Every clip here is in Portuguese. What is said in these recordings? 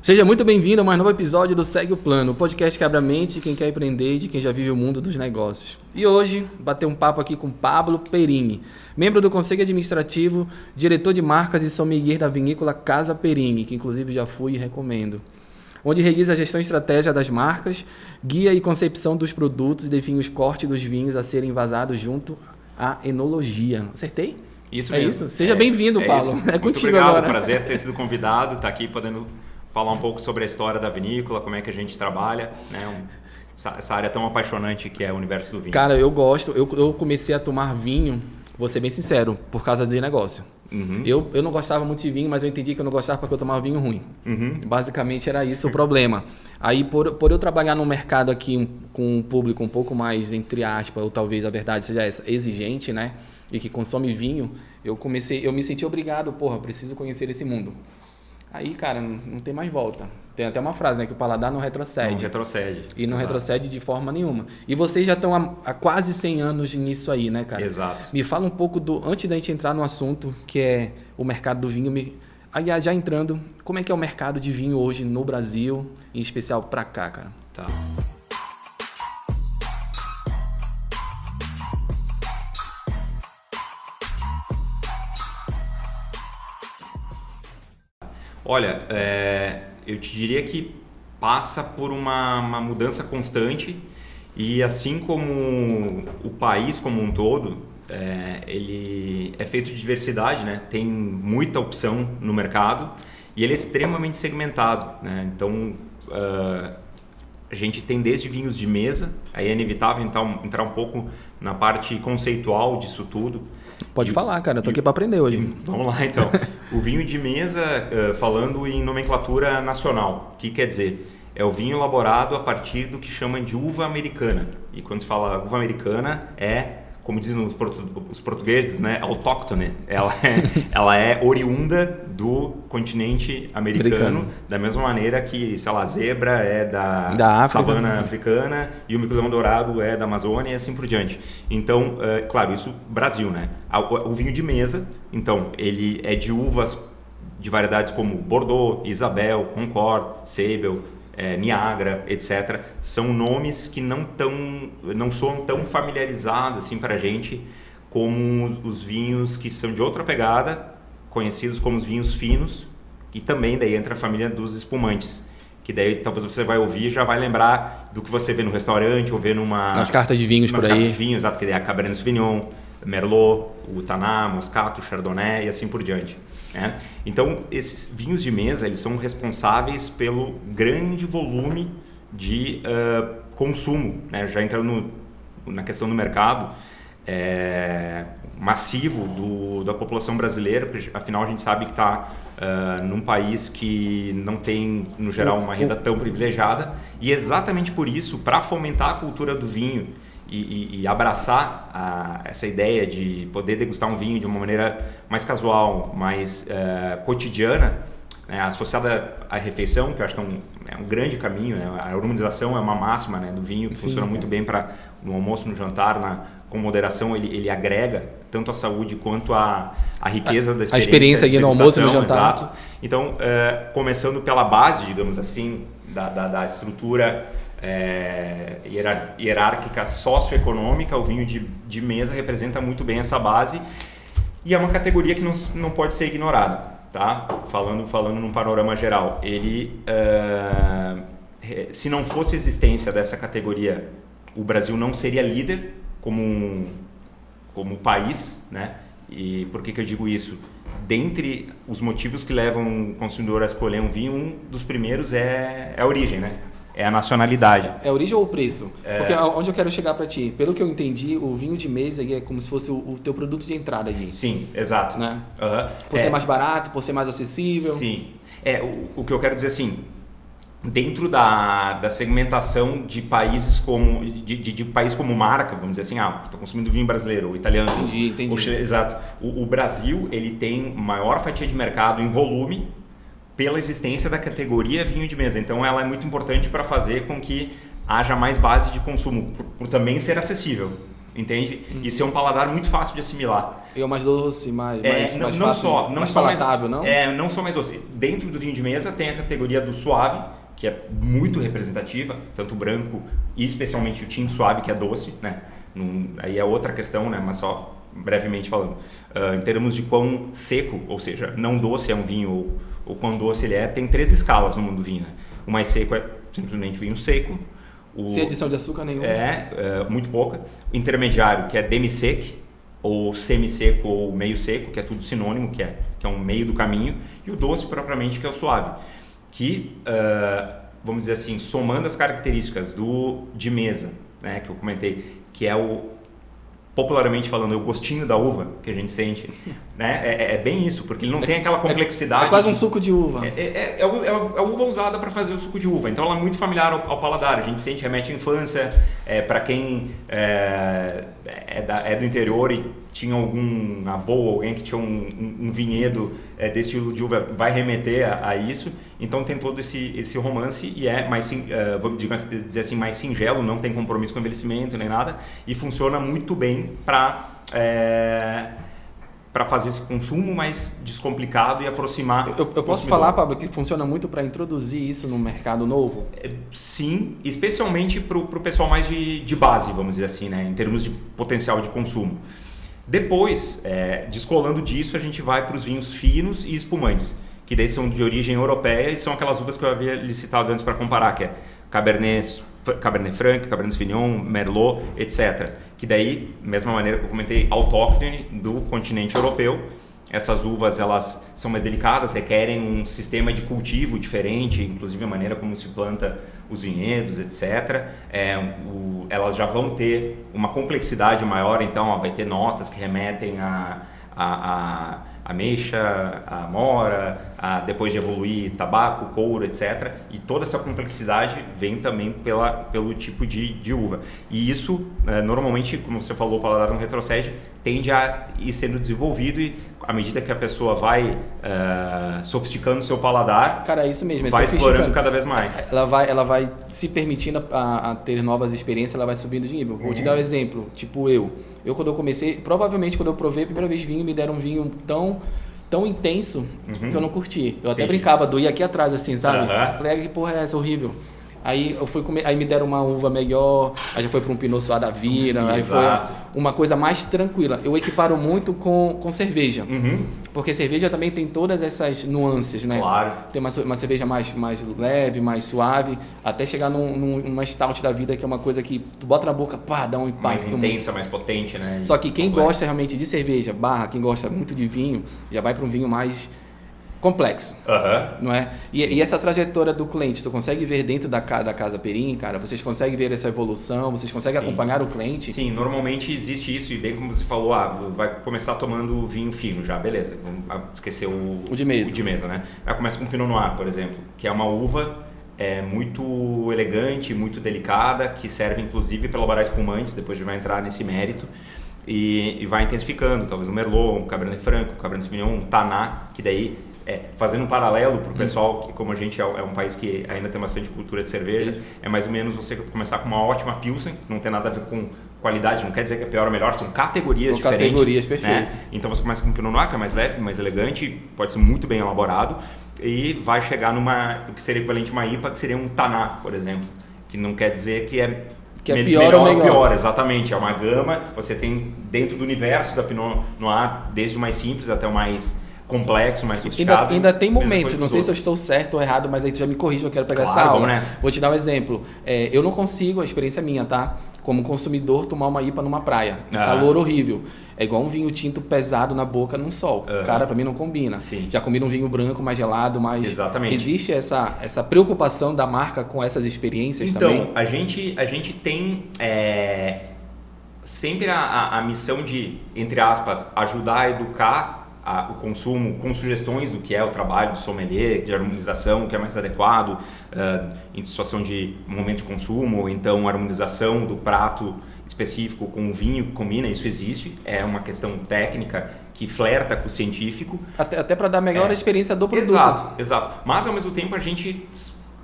Seja muito bem-vindo a mais novo episódio do Segue o Plano, o podcast que abre a mente de quem quer empreender e de quem já vive o mundo dos negócios. E hoje, bater um papo aqui com Pablo Perini, membro do Conselho Administrativo, diretor de marcas e sommelier da vinícola Casa Perini, que inclusive já fui e recomendo, onde realiza a gestão e estratégia das marcas, guia e concepção dos produtos e define os cortes dos vinhos a serem envasados junto à enologia. Acertei? Isso mesmo. Isso. Seja bem-vindo, Paulo. Isso. É muito contigo obrigado, agora. Prazer ter sido convidado, estar aqui podendo falar um pouco sobre a história da vinícola, como é que a gente trabalha, né? Essa área tão apaixonante que é o universo do vinho. Cara, eu gosto. Eu comecei a tomar vinho, vou ser bem sincero, por causa do negócio. Uhum. Eu não gostava muito de vinho, mas eu entendi que eu não gostava porque eu tomava vinho ruim. Uhum. Basicamente era isso o problema. Aí, por eu trabalhar num mercado aqui com um público um pouco mais, entre aspas, ou talvez a verdade seja essa, exigente, né? E que consome vinho, eu me senti obrigado, preciso conhecer esse mundo. Aí, cara, não tem mais volta. Tem até uma frase, né? Que o paladar não retrocede. Não retrocede. E não retrocede de forma nenhuma. E vocês já estão há quase 100 anos nisso aí, né, cara? Exato. Me fala um pouco antes da gente entrar no assunto, que é o mercado do vinho. Aí, já entrando, como é que é o mercado de vinho hoje no Brasil, em especial pra cá, cara? Tá. Olha, eu te diria que passa por uma mudança constante e assim como o país como um todo, ele é feito de diversidade, né? Tem muita opção no mercado e ele é extremamente segmentado, né? Então, a gente tem desde vinhos de mesa, aí é inevitável entrar um pouco na parte conceitual disso tudo. Pode falar, cara, eu tô aqui para aprender hoje. Vamos lá, então. O vinho de mesa, falando em nomenclatura nacional, o que quer dizer? É o vinho elaborado a partir do que chamam de uva americana. E quando se fala uva americana, como dizem os portugueses, né, autóctone. Ela é oriunda do continente americano, da mesma maneira que, sei lá, a zebra é da savana africana e o mico-leão dourado é da Amazônia e assim por diante. Então, claro, isso Brasil, né? O vinho de mesa, então, ele é de uvas de variedades como Bordeaux, Isabel, Concord, Sable, Niagara, etc. São nomes que não soam tão familiarizados assim para a gente como os vinhos que são de outra pegada, conhecidos como os vinhos finos, e também daí entra a família dos espumantes, que daí talvez você vai ouvir e já vai lembrar do que você vê no restaurante ou vê nas cartas de vinhos por aí. Nas cartas de vinhos, exato, que daí é a Cabernet Sauvignon, Merlot, o Taná, Moscato, Chardonnay e assim por diante. Então, esses vinhos de mesa, eles são responsáveis pelo grande volume de consumo, né? Já entrando na questão do mercado massivo da população brasileira, porque afinal a gente sabe que está num país que não tem, no geral, uma renda tão privilegiada, e exatamente por isso, para fomentar a cultura do vinho e abraçar essa ideia de poder degustar um vinho de uma maneira mais casual, mais cotidiana, né, associada à refeição, que eu acho que é um grande caminho, né? A harmonização é uma máxima, né, do vinho, que funciona muito bem para no almoço, no jantar, com moderação, ele agrega tanto a saúde quanto a riqueza da experiência. A experiência aqui no almoço e no jantar. Exato. Então, começando pela base, digamos assim, da estrutura hierárquica socioeconômica, o vinho de mesa representa muito bem essa base e é uma categoria que não pode ser ignorada, tá? Falando num panorama geral, ele se não fosse a existência dessa categoria, o Brasil não seria líder como país, né? E por que eu digo isso? Dentre os motivos que levam o consumidor a escolher um vinho, um dos primeiros é a origem, né? É a nacionalidade. É a origem ou o preço? Porque onde eu quero chegar para ti, pelo que eu entendi, o vinho de mesa é como se fosse o teu produto de entrada aqui. Sim, exato. Né? Por ser mais barato, por ser mais acessível. Sim. O que eu quero dizer assim, dentro da segmentação de países como de país como marca, vamos dizer assim, estou consumindo vinho brasileiro, ou italiano. Entendi. Exato. O Brasil, ele tem maior fatia de mercado em volume pela existência da categoria vinho de mesa. Então, ela é muito importante para fazer com que haja mais base de consumo, por também ser acessível. entende? E ser um paladar muito fácil de assimilar. E é mais doce, mais não fácil, só, mais palatável, não? Não só mais doce. Dentro do vinho de mesa tem a categoria do suave, que é muito representativa, tanto o branco e especialmente o tinto suave, que é doce, né? Aí é outra questão, né? Mas só brevemente falando. Em termos de quão seco, ou seja, não doce é um vinho ou quão doce ele é, tem 3 escalas no mundo do vinho, né? O mais seco é simplesmente vinho seco. Sem adição de açúcar nenhuma? Muito pouca. Intermediário, que é demi-sec, ou semi-seco ou meio seco, que é tudo sinônimo, que é um meio do caminho. E o doce, propriamente, que é o suave. Que, vamos dizer assim, somando as características de mesa, né, que eu comentei, que é popularmente falando, o gostinho da uva que a gente sente, né? É bem isso, porque ele não tem aquela complexidade. É quase um suco de uva. É a uva usada para fazer o suco de uva, então ela é muito familiar ao paladar. A gente sente, remete à infância. Para quem é do interior e tinha algum avô, alguém que tinha um vinhedo desse estilo de uva, vai remeter a isso. Então tem todo esse romance e é mais, vamos dizer assim, mais singelo, não tem compromisso com envelhecimento nem nada, e funciona muito bem para fazer esse consumo mais descomplicado e aproximar. Eu posso falar, Pablo, que funciona muito para introduzir isso no mercado novo? Sim, especialmente para o pessoal mais de base, vamos dizer assim, né, em termos de potencial de consumo. Depois, descolando disso, a gente vai para os vinhos finos e espumantes, que daí são de origem europeia e são aquelas uvas que eu havia licitado antes para comparar, que é Cabernet Franc, Cabernet Sauvignon, Merlot, etc. Que daí, mesma maneira que eu comentei, autóctone do continente europeu. Essas uvas, elas são mais delicadas, requerem um sistema de cultivo diferente, inclusive a maneira como se planta os vinhedos, etc. Elas já vão ter uma complexidade maior, então vai ter notas que remetem a ameixa, a amora, depois de evoluir tabaco, couro, etc. E toda essa complexidade vem também pelo tipo de uva. E isso, normalmente, como você falou, o paladar não retrocede, tende a ir sendo desenvolvido e à medida que a pessoa vai sofisticando o seu paladar, cara, isso mesmo, vai explorando cada vez mais. Ela vai se permitindo a ter novas experiências, ela vai subindo de nível. Vou te dar um exemplo, tipo eu quando eu comecei, provavelmente quando eu provei a primeira vez vinho, me deram um vinho tão intenso que eu não curti. Eu até brincava, doía aqui atrás, assim, sabe? Falei, que porra é essa, horrível. Aí eu fui comer, aí me deram uma uva melhor, aí já foi para um Pinot Suave da Vira, aí foi uma coisa mais tranquila. Eu equiparo muito com cerveja, porque cerveja também tem todas essas nuances, né? Claro. Tem uma cerveja mais leve, mais suave, até chegar numa stout da vida, que é uma coisa que tu bota na boca, pá, dá um impacto. Mais intensa, mais potente, né? Só que quem gosta realmente de cerveja, quem gosta muito de vinho, já vai para um vinho mais complexo, não é? E essa trajetória do cliente, tu consegue ver dentro da Casa Perim, cara? Vocês conseguem ver essa evolução? Vocês conseguem acompanhar o cliente? Sim, normalmente existe isso, e bem como você falou, vai começar tomando vinho fino já, beleza, vamos esquecer o de mesa, né? Aí começa com Pinot Noir, por exemplo, que é uma uva muito elegante, muito delicada, que serve inclusive para elaborar espumantes, depois a gente vai entrar nesse mérito. E vai intensificando, talvez um Merlot, um Cabernet Franc, um Cabernet Sauvignon, um Taná, que daí fazendo um paralelo para o pessoal, que como a gente é um país que ainda tem bastante cultura de cerveja, é mais ou menos você começar com uma ótima Pilsen, que não tem nada a ver com qualidade, não quer dizer que é pior ou melhor, são categorias diferentes. São categorias, perfeito. Né? Então você começa com um Pinot Noir, que é mais leve, mais elegante, pode ser muito bem elaborado, e vai chegar o que seria equivalente a uma IPA, que seria um Taná, por exemplo, que não quer dizer que é pior ou melhor. Pior, exatamente. É uma gama, você tem dentro do universo da Pinot Noir, desde o mais simples até o mais complexo, mais sofisticado. Ainda tem momentos, não sei se eu estou certo ou errado, mas aí tu já me corrija, eu quero pegar essa aula. Vamos nessa. Vou te dar um exemplo. Eu não consigo, a experiência minha, tá? Como consumidor, tomar uma IPA numa praia. Calor horrível. É igual um vinho tinto pesado na boca num sol. Cara, pra mim não combina. Sim. Já combina um vinho branco mais gelado, mais... Exatamente. Existe essa preocupação da marca com essas experiências também? Então, a gente tem sempre a missão de, entre aspas, ajudar a educar o consumo com sugestões do que é o trabalho do sommelier, de harmonização, o que é mais adequado em situação de momento de consumo, ou então harmonização do prato específico com o vinho que combina, isso existe, é uma questão técnica que flerta com o científico. Até para dar melhor experiência do produto. Exato. Mas ao mesmo tempo a gente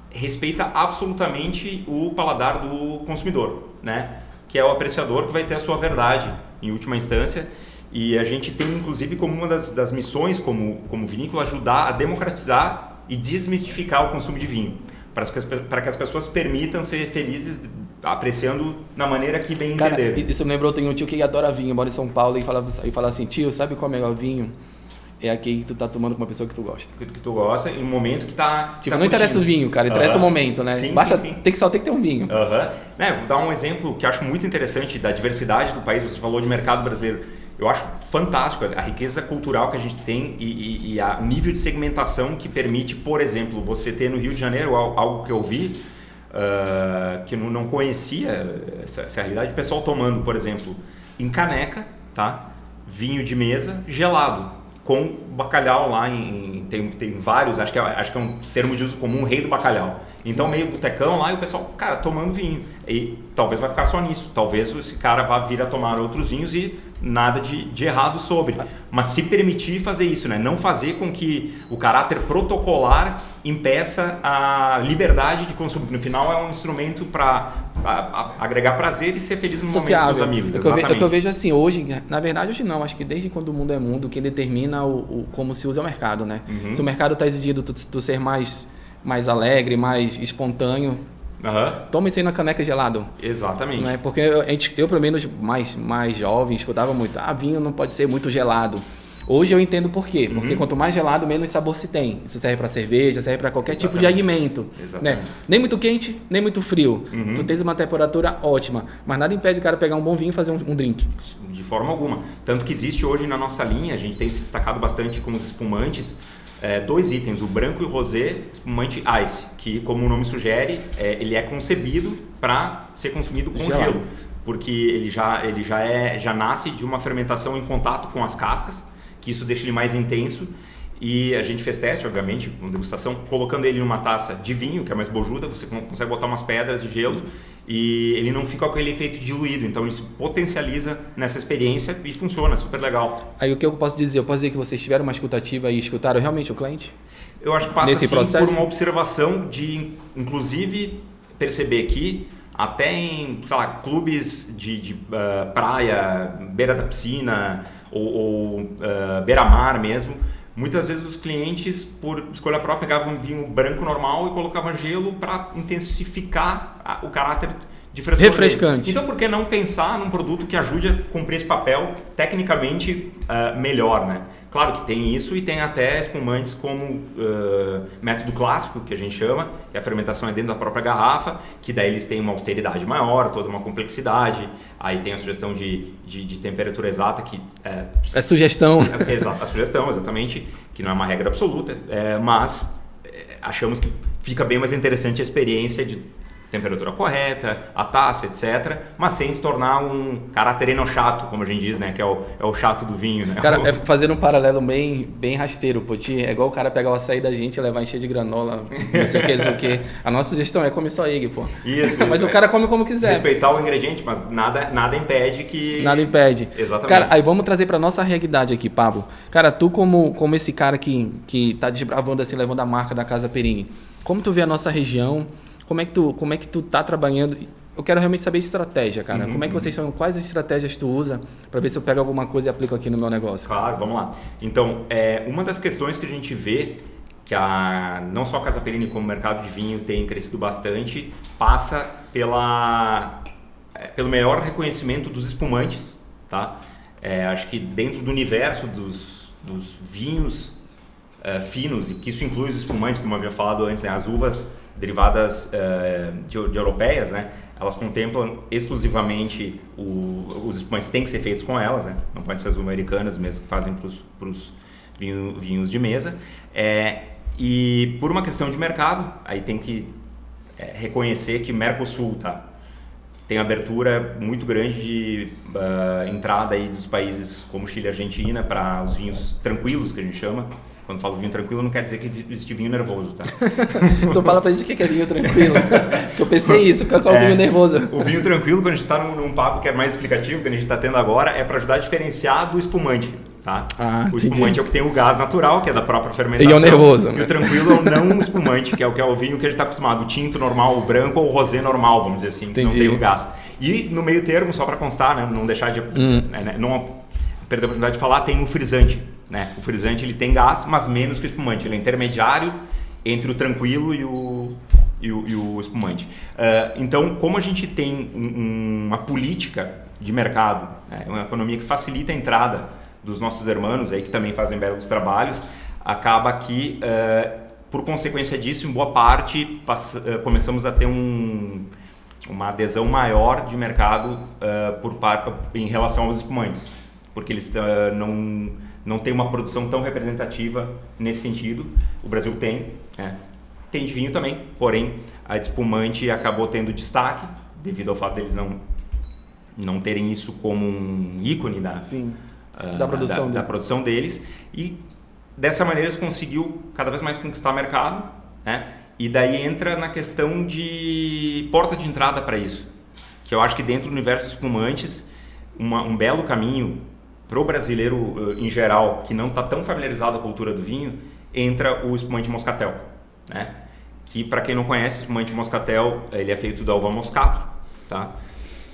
respeita absolutamente o paladar do consumidor, né? que é o apreciador que vai ter a sua verdade em última instância. E a gente tem, inclusive, como uma das missões como vinícola, ajudar a democratizar e desmistificar o consumo de vinho, para que as pessoas permitam ser felizes apreciando na maneira que bem entender. Isso me lembrou, tem um tio que adora vinho, mora em São Paulo, e fala assim, tio, sabe qual é o melhor vinho? É aquele que tu tá tomando com uma pessoa que tu gosta. Que tu gosta, em um momento que tá... Tipo, não interessa o vinho, cara, interessa o momento, né? Sim, Basta, sim. Só tem que ter um vinho. Vou dar um exemplo que eu acho muito interessante da diversidade do país. Você falou de mercado brasileiro. Eu acho fantástico a riqueza cultural que a gente tem e o nível de segmentação que permite, por exemplo, você ter no Rio de Janeiro algo que eu vi, que eu não conhecia essa realidade, o pessoal tomando, por exemplo, em caneca, tá? Vinho de mesa gelado, com bacalhau lá, tem vários, acho que é um termo de uso comum, rei do bacalhau. Então, meio botecão lá e o pessoal, cara, tomando vinho. E talvez vai ficar só nisso. Talvez esse cara vá vir a tomar outros vinhos e nada de errado sobre. Mas se permitir fazer isso, né? Não fazer com que o caráter protocolar impeça a liberdade de consumo. No final, é um instrumento para agregar prazer e ser feliz no momento com os amigos. É o que eu vejo assim, hoje, na verdade, hoje não. Acho que desde quando o mundo é mundo, quem determina como se usa é o mercado, né? Se o mercado está exigindo tu ser mais alegre, mais espontâneo, toma isso aí na caneca gelado. Exatamente. Não é? Porque eu, pelo menos, mais jovem, escutava muito, vinho não pode ser muito gelado. Hoje eu entendo por quê. Porque quanto mais gelado, menos sabor se tem. Isso serve para cerveja, serve para qualquer tipo de alimento. Né? Nem muito quente, nem muito frio. Tu tens uma temperatura ótima. Mas nada impede o cara pegar um bom vinho e fazer um drink. De forma alguma. Tanto que existe hoje na nossa linha, a gente tem se destacado bastante com os espumantes, 2 itens, o branco e o rosé, espumante ice, que como o nome sugere, ele é concebido para ser consumido com gelo, porque ele já nasce de uma fermentação em contato com as cascas, que isso deixa ele mais intenso. E a gente fez teste, obviamente, uma degustação, colocando ele numa taça de vinho, que é mais bojuda, você consegue botar umas pedras de gelo e ele não fica com aquele efeito diluído, então ele se potencializa nessa experiência e funciona, super legal. Aí o que eu posso dizer? Eu posso dizer que vocês tiveram uma escutativa e escutaram realmente o cliente? Eu acho que passa assim, por uma observação de, inclusive, perceber que até em, sei lá, clubes de praia, beira da piscina ou beira-mar mesmo, muitas vezes os clientes, por escolha própria, pegavam um vinho branco normal e colocavam gelo para intensificar o caráter de frescor refrescante. Dele. Então, por que não pensar num produto que ajude a cumprir esse papel tecnicamente melhor, né? Claro que tem isso e tem até espumantes como método clássico, que a gente chama, que a fermentação é dentro da própria garrafa, que daí eles têm uma austeridade maior, toda uma complexidade. Aí tem a sugestão de temperatura exata, que... É sugestão. A sugestão, exatamente, que não é uma regra absoluta, mas achamos que fica bem mais interessante a experiência de temperatura correta, a taça, etc. Mas sem se tornar um caráter enochato, como a gente diz, né? Que é o chato do vinho, né? Cara, fazendo um paralelo bem rasteiro, Poti, é igual o cara pegar o açaí da gente e levar encher de granola, não sei o que. A nossa sugestão é comer só egg, pô. Isso. Mas o cara come como quiser. Respeitar o ingrediente, mas nada impede que... Nada impede. Exatamente. Cara, aí vamos trazer pra nossa realidade aqui, Pablo. Cara, tu como esse cara que tá desbravando assim, levando a marca da Casa Perini, como tu vê a nossa região? Como é que tu tá trabalhando? Eu quero realmente saber estratégia, cara. Como é que vocês são? Quais estratégias tu usa para ver se eu pego alguma coisa e aplico aqui no meu negócio? Claro, vamos lá. Então, uma das questões que a gente vê que não só a Casa Perini como o mercado de vinho tem crescido bastante, passa pelo maior reconhecimento dos espumantes, tá? Acho que dentro do universo dos vinhos finos, e que isso inclui os espumantes, como eu havia falado antes, né? As uvas derivadas de europeias, né? Elas contemplam exclusivamente os espumantes, têm que ser feitos com elas, né? Não pode ser as americanas mesmo que fazem para os vinhos de mesa. E por uma questão de mercado, aí tem que reconhecer que Mercosul tem abertura muito grande de entrada aí dos países como Chile e Argentina para os vinhos tranquilos, que a gente chama. Quando falo vinho tranquilo, não quer dizer que existe vinho nervoso, tá? Então fala pra gente o que é vinho tranquilo. Que eu pensei isso, qual é o vinho nervoso? O vinho tranquilo, quando a gente está num papo que é mais explicativo, que a gente está tendo agora, é para ajudar a diferenciar do espumante. tá? Ah, o espumante é o que tem o gás natural, que é da própria fermentação. E é o nervoso, E né? o tranquilo é o não espumante, que é o vinho que a gente está acostumado, o tinto normal, o branco ou o rosé normal, vamos dizer assim, que não tem o gás. E no meio termo, só para constar, né, não deixar de... não perder a oportunidade de falar, tem o frisante. Né? O frisante ele tem gás, mas menos que o espumante. Ele é intermediário entre o tranquilo e o espumante. Então, como a gente tem uma política de mercado, né? Uma economia que facilita a entrada dos nossos irmãos, aí, que também fazem belos trabalhos, acaba que, por consequência disso, em boa parte, começamos a ter uma adesão maior de mercado em relação aos espumantes, porque eles não têm uma produção tão representativa nesse sentido. O Brasil tem, tem de vinho também, porém a de espumante acabou tendo destaque devido ao fato deles não terem isso como um ícone da produção deles, e dessa maneira eles conseguiu cada vez mais conquistar mercado, né? E daí entra na questão de porta de entrada para isso, que eu acho que dentro do universo espumantes, um belo caminho para o brasileiro em geral, que não está tão familiarizado com a cultura do vinho, entra o espumante moscatel, né? Que, para quem não conhece, o espumante moscatel, ele é feito da uva moscato, tá?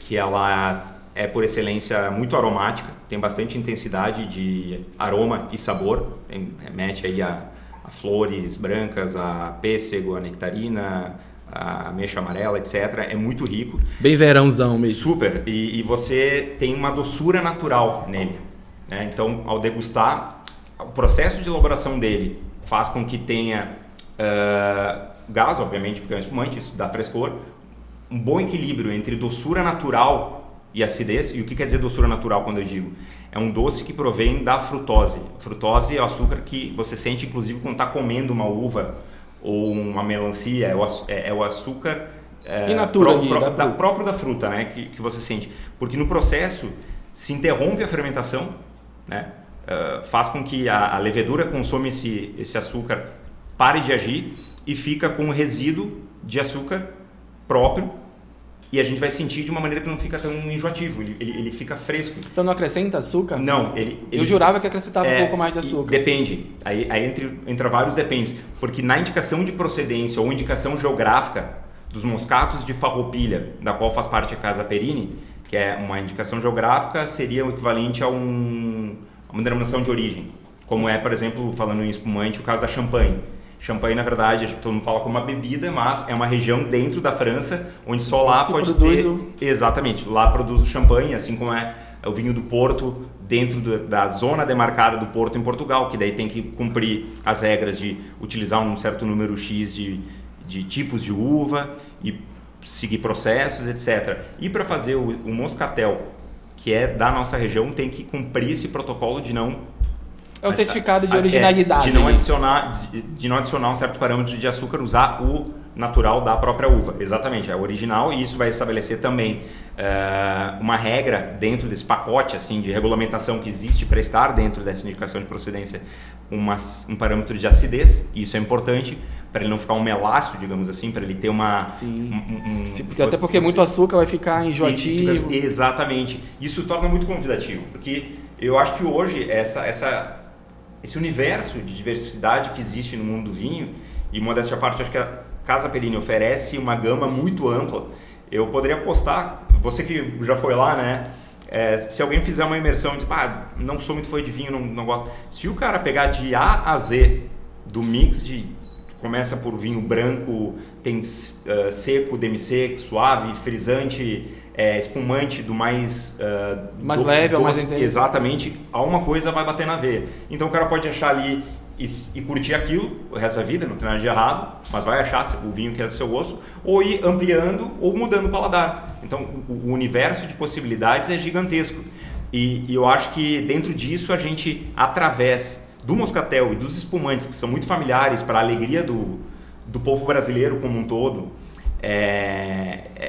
Que ela é por excelência muito aromática, tem bastante intensidade de aroma e sabor, remete aí a flores brancas, a pêssego, a nectarina, a ameixa amarela, etc. É muito rico. Bem verãozão mesmo. Super. E você tem uma doçura natural nele, né? Então, ao degustar, o processo de elaboração dele faz com que tenha gás, obviamente, porque é um espumante, isso dá frescor, um bom equilíbrio entre doçura natural e acidez. E o que quer dizer doçura natural quando eu digo? É um doce que provém da frutose. A frutose é o açúcar que você sente, inclusive, quando está comendo uma uva ou uma melancia, é o açúcar próprio da fruta, né? que você sente. Porque no processo se interrompe a fermentação, né? Faz com que a levedura consome esse açúcar, pare de agir e fica com um resíduo de açúcar próprio, e a gente vai sentir de uma maneira que não fica tão enjoativo, ele fica fresco. Então não acrescenta açúcar? Não. Eu jurava que acrescentava um pouco mais de açúcar. Depende, aí entre vários depende, porque na indicação de procedência ou indicação geográfica dos moscatos de Farroupilha, da qual faz parte a Casa Perini, que é uma indicação geográfica, seria o equivalente a uma denominação de origem, como é, por exemplo, falando em espumante, o caso da Champagne. Champagne, na verdade, todo mundo fala como uma bebida, mas é uma região dentro da França, onde só lá pode ter... Exatamente, lá produz o champanhe, assim como é o vinho do Porto, dentro da zona demarcada do Porto em Portugal, que daí tem que cumprir as regras de utilizar um certo número X de tipos de uva e seguir processos, etc. E para fazer o moscatel, que é da nossa região, tem que cumprir esse protocolo de não... É um certificado de originalidade. De não adicionar um certo parâmetro de açúcar, usar o natural da própria uva. Exatamente, é o original, e isso vai estabelecer também uma regra dentro desse pacote assim, de regulamentação que existe para estar dentro dessa indicação de procedência, um parâmetro de acidez, e isso é importante para ele não ficar um meláceo, digamos assim, para ele ter uma... Até porque muito açúcar vai ficar enjoativo. Exatamente. Isso torna muito convidativo, porque eu acho que hoje esse universo de diversidade que existe no mundo do vinho, e modéstia à parte, acho que a Casa Perini oferece uma gama muito ampla. Eu poderia apostar, você que já foi lá, né? Se alguém fizer uma imersão e dizer, não sou muito fã de vinho, não gosto. Se o cara pegar de A a Z do mix começa por vinho branco, tem seco, demi-sec, suave, frisante, espumante do mais leve ou mais intenso. Exatamente, alguma coisa vai bater na veia. Então o cara pode achar ali e curtir aquilo o resto da vida, não tem nada de errado, mas vai achar o vinho que é do seu gosto, ou ir ampliando ou mudando o paladar. Então o universo de possibilidades é gigantesco, e eu acho que dentro disso a gente, através do moscatel e dos espumantes, que são muito familiares para a alegria do povo brasileiro como um todo,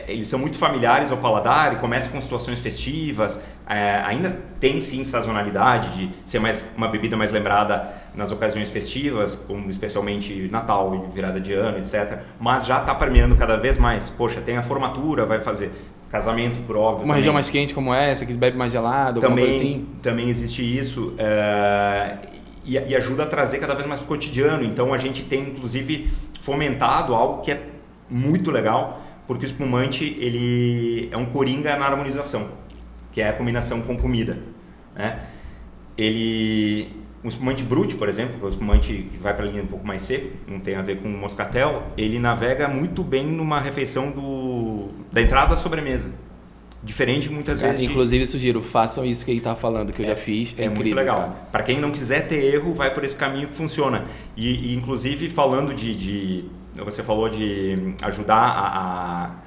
eles são muito familiares ao paladar e começam com situações festivas, ainda tem sim sazonalidade de ser uma bebida mais lembrada nas ocasiões festivas, como especialmente Natal e virada de ano, etc. Mas já está permeando cada vez mais. Poxa, tem a formatura, vai fazer. casamento, por óbvio. Uma região mais quente como essa, que bebe mais gelado, alguma coisa assim. Também existe isso. E ajuda a trazer cada vez mais para o cotidiano. Então a gente tem, inclusive, fomentado algo que é muito legal, porque o espumante ele é um coringa na harmonização, que é a combinação com comida, né? Um espumante brut, por exemplo, o espumante que vai para a linha um pouco mais seco, não tem a ver com o moscatel, ele navega muito bem numa refeição da entrada à sobremesa. Diferente muitas vezes. Inclusive, sugiro, façam isso que ele está falando, que eu já fiz. É incrível, muito legal. Para quem não quiser ter erro, vai por esse caminho que funciona. E inclusive, falando você falou de ajudar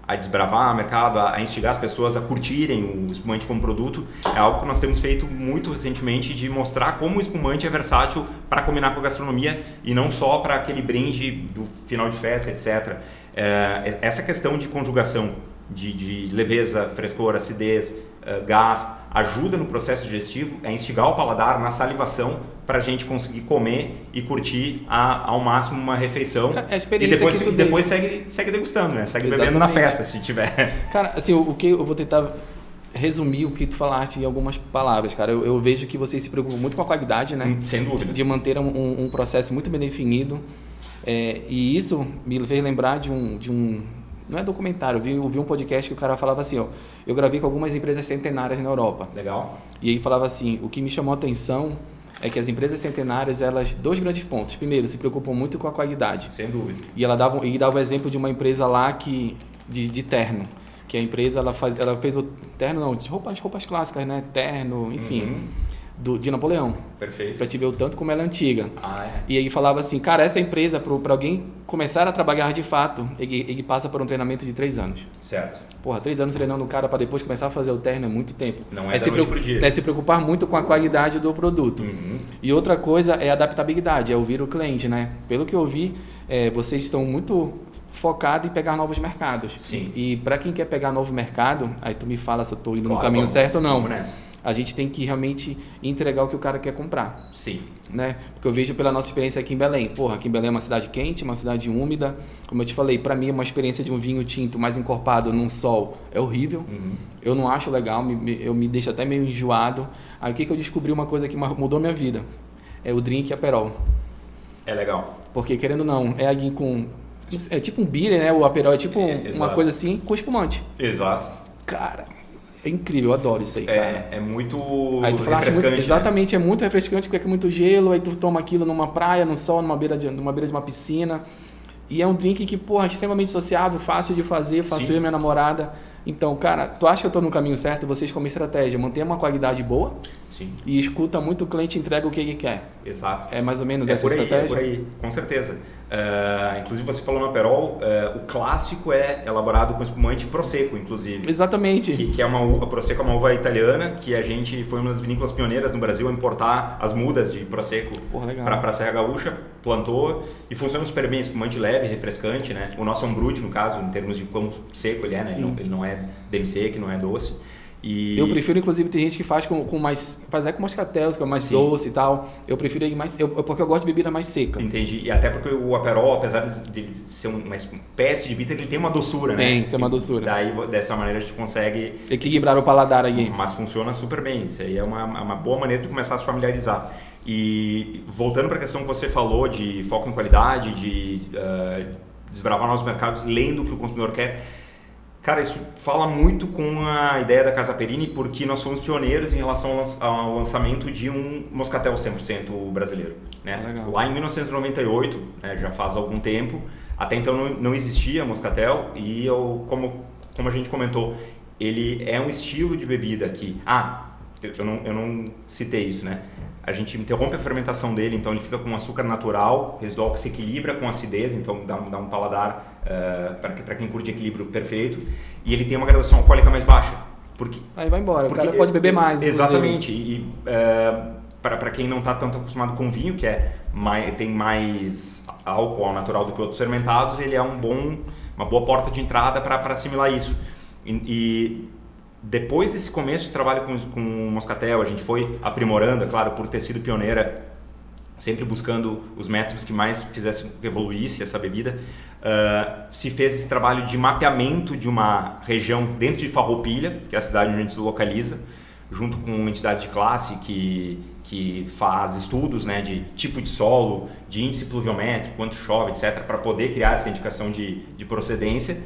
a desbravar o mercado, a instigar as pessoas a curtirem o espumante como produto, é algo que nós temos feito muito recentemente, de mostrar como o espumante é versátil para combinar com a gastronomia e não só para aquele brinde do final de festa, etc. Essa questão de conjugação de leveza, frescor, acidez, gás, ajuda no processo digestivo a instigar o paladar na salivação para a gente conseguir comer e curtir ao máximo uma refeição. A experiência e depois segue degustando, né? Segue Exatamente. Bebendo na festa, se tiver. Cara, assim, o que eu vou tentar resumir o que tu falaste em algumas palavras, cara. Eu vejo que vocês se preocupam muito com a qualidade, né? Sem dúvida. De manter um processo muito bem definido. E isso me fez lembrar de um não é documentário, eu vi um podcast que o cara falava assim, eu gravei com algumas empresas centenárias na Europa. Legal. E ele falava assim, o que me chamou a atenção é que as empresas centenárias, elas, 2 grandes pontos. Primeiro, se preocupam muito com a qualidade. Sem dúvida. E ele dava o exemplo de uma empresa lá de terno, que a empresa ela fez o terno, não, de roupas clássicas, né? Terno, enfim, de Napoleão. Perfeito. Pra te ver o tanto como ela é antiga. É. E aí falava assim, cara, essa empresa, para alguém começar a trabalhar de fato, ele passa por um treinamento de 3 anos. Certo. Porra, 3 anos treinando o cara para depois começar a fazer o terno é muito tempo. Não é da noite pro dia. É se preocupar muito com a qualidade do produto. E outra coisa é a adaptabilidade, é ouvir o cliente, né? Pelo que eu vi, vocês estão muito focados em pegar novos mercados. Sim. E para quem quer pegar novo mercado, aí tu me fala se eu estou indo no caminho vamos, certo ou não. Vamos nessa. A gente tem que realmente entregar o que o cara quer comprar. Sim. Né? Porque eu vejo pela nossa experiência aqui em Belém. Porra, aqui em Belém é uma cidade quente, uma cidade úmida. Como eu te falei, para mim uma experiência de um vinho tinto mais encorpado num sol é horrível. Eu não acho legal, eu me deixo até meio enjoado. Aí o que eu descobri, uma coisa que mudou minha vida, é o drink Aperol. É legal. Porque querendo ou não, é alguém com... É tipo um beer, né? O Aperol é tipo uma coisa assim com espumante. Exato. Cara... É incrível, eu adoro isso aí, cara. É muito aí tu refrescante. Exatamente, né? É muito refrescante, porque é muito gelo, aí tu toma aquilo numa praia, no sol, numa beira de uma piscina. E é um drink que, porra, é extremamente sociável, fácil de fazer, faço eu e minha namorada. Então, cara, tu acha que eu tô no caminho certo? Vocês como estratégia, mantenha uma qualidade boa. Sim. E escuta muito o cliente, entrega o que ele quer. Exato. É mais ou menos essa estratégia? É por aí, com certeza. Inclusive você falou no Aperol, o clássico é elaborado com espumante Prosecco, inclusive. Exatamente. Que é a Prosecco é uma uva italiana, que a gente foi uma das vinícolas pioneiras no Brasil a importar as mudas de Prosecco para a Serra Gaúcha, plantou e funciona super bem, espumante leve, refrescante, né? O nosso é um brut, no caso, em termos de quão seco ele é, né? Ele não é demi-seco, não é doce. Eu prefiro, inclusive, tem gente que faz com mais... Fazer com moscatel, que é mais doce e tal. Eu prefiro ele mais... porque eu gosto de bebida mais seca. Entendi. E até porque o Aperol, apesar de ser uma espécie de bitter, ele tem uma doçura, né? Tem uma doçura. Daí, dessa maneira, a gente consegue... equilibrar o paladar aí. Mas funciona super bem. Isso aí é uma boa maneira de começar a se familiarizar. E voltando para a questão que você falou de foco em qualidade, de desbravar novos mercados, lendo o que o consumidor quer... Cara, isso fala muito com a ideia da Casa Perini, porque nós fomos pioneiros em relação ao lançamento de um moscatel 100% brasileiro. Né? Lá em 1998, né, já faz algum tempo, até então não existia moscatel e como a gente comentou, ele é um estilo de bebida que... eu não citei isso, né? A gente interrompe a fermentação dele, então ele fica com açúcar natural, residual, que se equilibra com acidez, então dá um paladar para quem curte equilíbrio perfeito. E ele tem uma graduação alcoólica mais baixa. Aí vai embora, o cara pode beber mais. Exatamente. E para quem não está tanto acostumado com vinho, que tem mais álcool ao natural do que outros fermentados, ele é uma boa porta de entrada para assimilar isso. Depois desse começo de trabalho com moscatel, a gente foi aprimorando, é claro, por ter sido pioneira, sempre buscando os métodos que mais fizessem que evoluísse essa bebida. Se fez esse trabalho de mapeamento de uma região dentro de Farroupilha, que é a cidade onde a gente se localiza, junto com uma entidade de classe que faz estudos, né, de tipo de solo, de índice pluviométrico, quanto chove, etc., para poder criar essa indicação de procedência.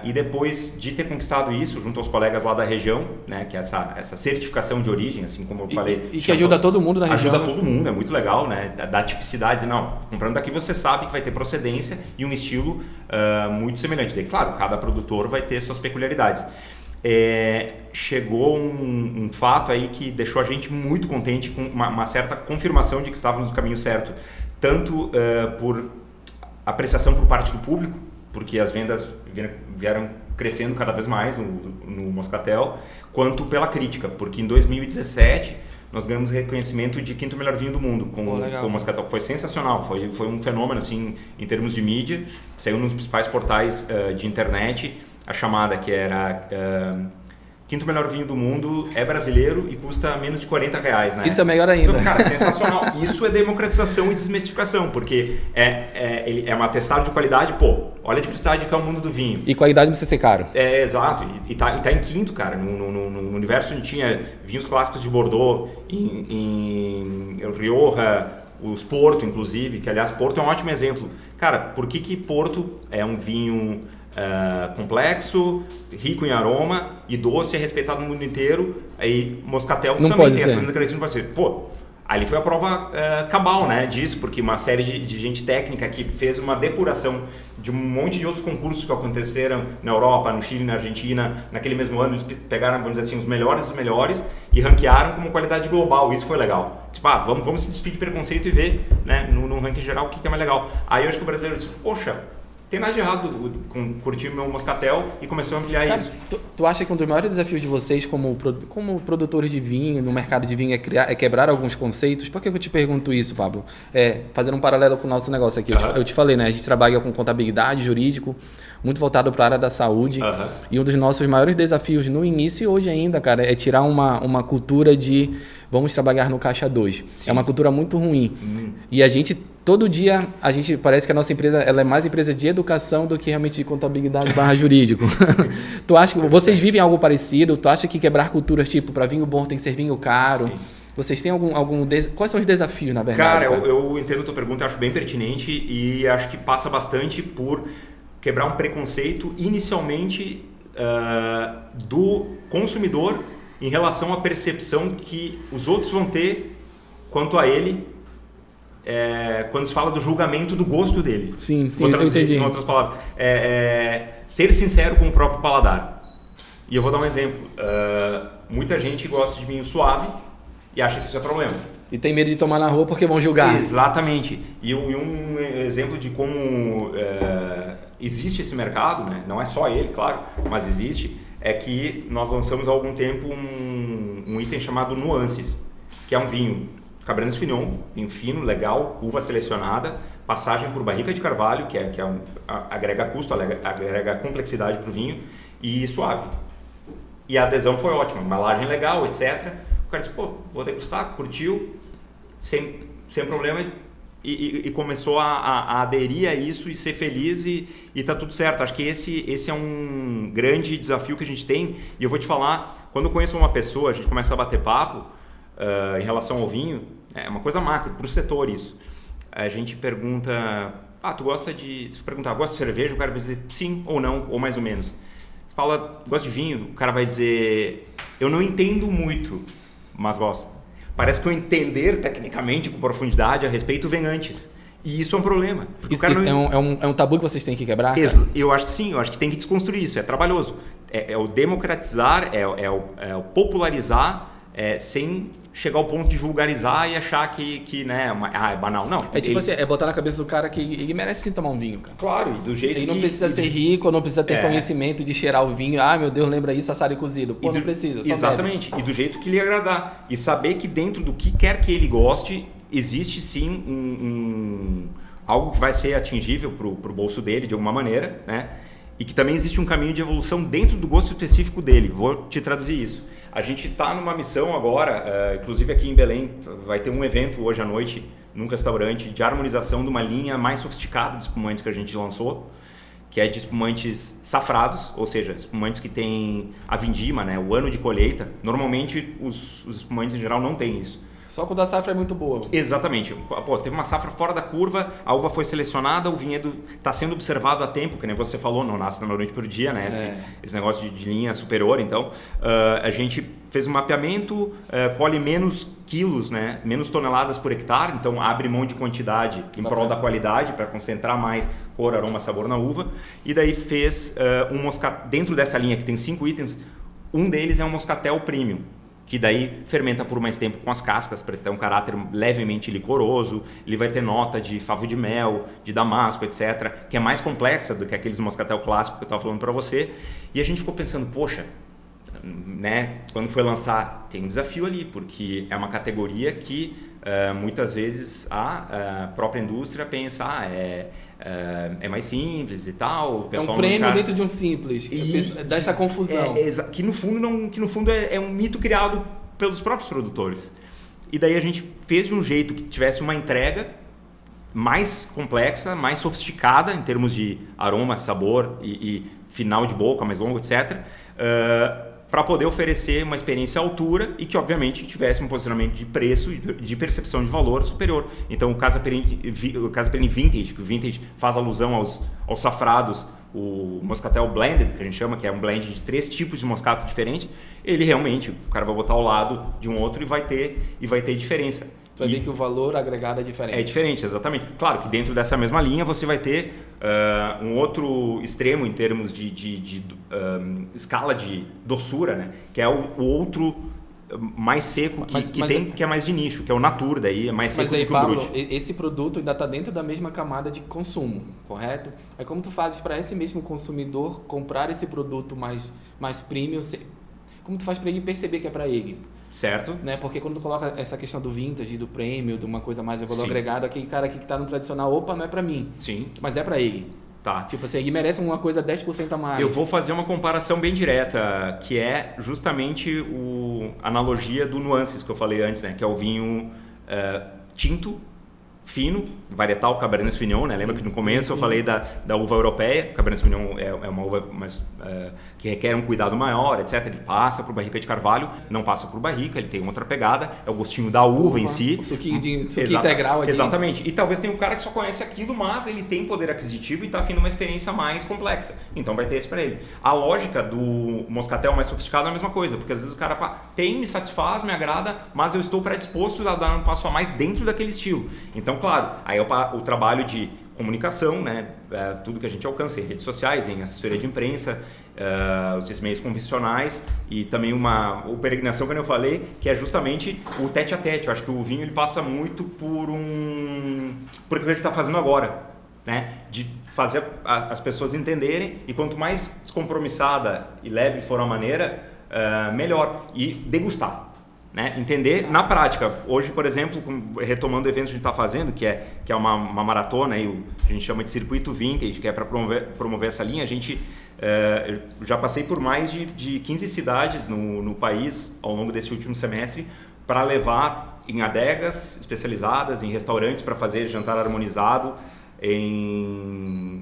E depois de ter conquistado isso, junto aos colegas lá da região, né, que é essa certificação de origem, assim como eu falei... E que ajuda todo mundo na região. Ajuda todo mundo, é muito legal, né? Da tipicidade, não, comprando daqui você sabe que vai ter procedência e um estilo muito semelhante. Daí, claro, cada produtor vai ter suas peculiaridades. Chegou um fato aí que deixou a gente muito contente, com uma certa confirmação de que estávamos no caminho certo, tanto por apreciação por parte do público, porque as vendas vieram crescendo cada vez mais no Moscatel, quanto pela crítica, porque em 2017 nós ganhamos reconhecimento de quinto melhor vinho do mundo com o Moscatel. Foi sensacional, foi um fenômeno assim, em termos de mídia, saiu nos principais portais de internet, a chamada que era quinto melhor vinho do mundo, é brasileiro e custa menos de R$40, né? Isso é melhor ainda. Então, cara, sensacional. Isso é democratização e desmistificação, porque é um atestado de qualidade, pô, olha a diversidade que é o mundo do vinho. E qualidade não precisa ser caro. Exato. E tá em quinto, cara. No universo onde tinha vinhos clássicos de Bordeaux, em Rioja, os Porto, inclusive, que aliás, Porto é um ótimo exemplo. Cara, por que Porto é um vinho complexo, rico em aroma e doce, é respeitado no mundo inteiro, aí Moscatel não também tem ser. essa característica, não pode ser. Pô, ali foi a prova cabal, né, disso, porque uma série de gente técnica que fez uma depuração de um monte de outros concursos que aconteceram na Europa, no Chile, na Argentina, naquele mesmo ano, eles pegaram, vamos dizer assim, os melhores dos melhores e ranquearam como qualidade global. Isso foi legal. Tipo, vamos se despedir de preconceito e ver, né, no ranking geral o que é mais legal. Aí eu acho que o brasileiro disse, poxa, tem nada de errado com curtir meu Moscatel e começou a ampliar isso. Tu acha que um dos maiores desafios de vocês como produtores de vinho, no mercado de vinho, é quebrar alguns conceitos? Por que eu te pergunto isso, Pablo? Fazendo um paralelo com o nosso negócio aqui. Eu te falei, né? A gente trabalha com contabilidade, jurídico, muito voltado para a área da saúde. E um dos nossos maiores desafios no início e hoje ainda, cara, é tirar uma cultura de vamos trabalhar no caixa 2. É uma cultura muito ruim. E a gente... Todo dia, parece que a nossa empresa ela é mais empresa de educação do que realmente de contabilidade /jurídico. Tu acha que vocês vivem algo parecido? Tu acha que quebrar culturas, tipo, para vinho bom tem que ser vinho caro? Sim. Vocês têm quais são os desafios, na verdade? Cara, eu entendo a tua pergunta, acho bem pertinente e acho que passa bastante por quebrar um preconceito inicialmente do consumidor em relação à percepção que os outros vão ter quanto a ele quando se fala do julgamento do gosto dele. Sim, eu entendi. Em outras palavras, ser sincero com o próprio paladar. E eu vou dar um exemplo. Muita gente gosta de vinho suave e acha que isso é problema. E tem medo de tomar na rua porque vão julgar. Exatamente. E um exemplo de como existe esse mercado, né? Não é só ele, claro, mas existe, é que nós lançamos há algum tempo um item chamado Nuances, que é um vinho Cabernet Sauvignon, vinho fino, legal, uva selecionada, passagem por barrica de carvalho, que agrega custo, agrega complexidade para o vinho, e suave. E a adesão foi ótima, embalagem legal, etc. O cara disse, pô, vou degustar, curtiu, sem problema, e começou a aderir a isso e ser feliz e tá tudo certo. Acho que esse é um grande desafio que a gente tem, e eu vou te falar, quando eu conheço uma pessoa, a gente começa a bater papo, em relação ao vinho, é uma coisa macro, para o setor isso. A gente pergunta, tu gosta de... Se perguntar, gosta de cerveja? O cara vai dizer sim ou não, ou mais ou menos. Se fala, gosta de vinho? O cara vai dizer, eu não entendo muito, mas gosto. Parece que eu entender tecnicamente, com profundidade, a respeito, vem antes. E isso é um problema. Isso é um tabu que vocês têm que quebrar, cara? Eu acho que sim, eu acho que tem que desconstruir isso, é trabalhoso. É o democratizar, é o popularizar, sem chegar ao ponto de vulgarizar e achar que né, é banal. Não. Tipo assim, botar na cabeça do cara que ele merece sim tomar um vinho, cara. Claro, e do jeito ele não precisa ser rico, não precisa ter conhecimento de cheirar o vinho. Meu Deus, lembra isso, assado e cozido. Pô, não precisa, só exatamente. bebe. E do jeito que lhe agradar. E saber que dentro do que quer que ele goste, existe sim algo que vai ser atingível pro bolso dele de alguma maneira, né? E que também existe um caminho de evolução dentro do gosto específico dele. Vou te traduzir isso. A gente está numa missão agora, inclusive aqui em Belém, vai ter um evento hoje à noite num restaurante de harmonização de uma linha mais sofisticada de espumantes que a gente lançou, que é de espumantes safrados, ou seja, espumantes que têm a vindima, né, o ano de colheita. Normalmente os espumantes em geral não têm isso. Só quando a safra é muito boa. Exatamente. Pô, teve uma safra fora da curva, a uva foi selecionada, o vinhedo está sendo observado a tempo, que nem você falou, não nasce da noite para o dia, né? Esse negócio de linha superior. Então, a gente fez um mapeamento, colhe menos quilos, né? Menos toneladas por hectare, então abre mão de quantidade em prol da qualidade, para concentrar mais cor, aroma, sabor na uva. E daí fez um moscatel, dentro dessa linha que tem 5 itens, um deles é um moscatel premium, que daí fermenta por mais tempo com as cascas, para ter um caráter levemente licoroso. Ele vai ter nota de favo de mel, de damasco, etc., que é mais complexa do que aqueles moscatel clássicos que eu estava falando para você. E a gente ficou pensando, poxa, né, quando foi lançar, tem um desafio ali, porque é uma categoria que muitas vezes a própria indústria pensa, é mais simples e tal. É um prêmio dentro de um simples, dá essa confusão. Que no fundo é um mito criado pelos próprios produtores. E daí a gente fez de um jeito que tivesse uma entrega mais complexa, mais sofisticada em termos de aroma, sabor e final de boca, mais longo, etc., para poder oferecer uma experiência à altura e que, obviamente, tivesse um posicionamento de preço e de percepção de valor superior. Então, o Casa Perini Vintage, que o Vintage faz alusão aos safrados, o Moscatel Blended, que a gente chama, que é um blend de 3 tipos de moscato diferentes, ele realmente, o cara vai botar ao lado de um outro e vai ter diferença. Tu vai ver que o valor agregado é diferente. É diferente, exatamente. Claro que dentro dessa mesma linha você vai ter um outro extremo em termos de escala de doçura, né? Que é o outro mais seco, que é mais de nicho, que é o Natur, daí é mais seco do que o Brut. Esse produto ainda está dentro da mesma camada de consumo, correto? Aí como tu fazes para esse mesmo consumidor comprar esse produto mais premium, como tu faz para ele perceber que é para ele? Certo. Né? Porque quando tu coloca essa questão do vintage, do premium, de uma coisa mais de valor agregado, aquele cara aqui que está no tradicional, opa, não é para mim. Sim. Mas é para ele. Tá. Tipo assim, ele merece uma coisa 10% a mais. Eu vou fazer uma comparação bem direta, que é justamente a analogia do Nuances que eu falei antes, né? Que é o vinho tinto, fino, varietal Cabernet Sauvignon, né? Lembra que no começo eu falei da uva europeia. Cabernet Sauvignon é uma uva que requer um cuidado maior, etc. Ele passa por barrica de carvalho, não passa por barrica, ele tem outra pegada, é o gostinho da uva em si. O suquinho integral aqui. Exatamente. E talvez tenha um cara que só conhece aquilo, mas ele tem poder aquisitivo e está afim de uma experiência mais complexa. Então vai ter esse para ele. A lógica do moscatel mais sofisticado é a mesma coisa, porque às vezes o cara me satisfaz, me agrada, mas eu estou predisposto a dar um passo a mais dentro daquele estilo. Então, claro, aí o trabalho de comunicação, né? Tudo que a gente alcança em redes sociais, em assessoria de imprensa, os meios convencionais e também o peregrinação, como eu falei, que é justamente o tete a tete. Eu acho que o vinho ele passa muito por aquilo que a gente está fazendo agora, né? De fazer as pessoas entenderem, e quanto mais descompromissada e leve for a maneira, melhor. E degustar. Né? Entender na prática. Hoje, por exemplo, retomando o evento que a gente está fazendo, que é uma maratona, a gente chama de circuito vintage, que é para promover essa linha. A gente já passei por mais de 15 cidades no país ao longo desse último semestre para levar em adegas especializadas, em restaurantes para fazer jantar harmonizado, em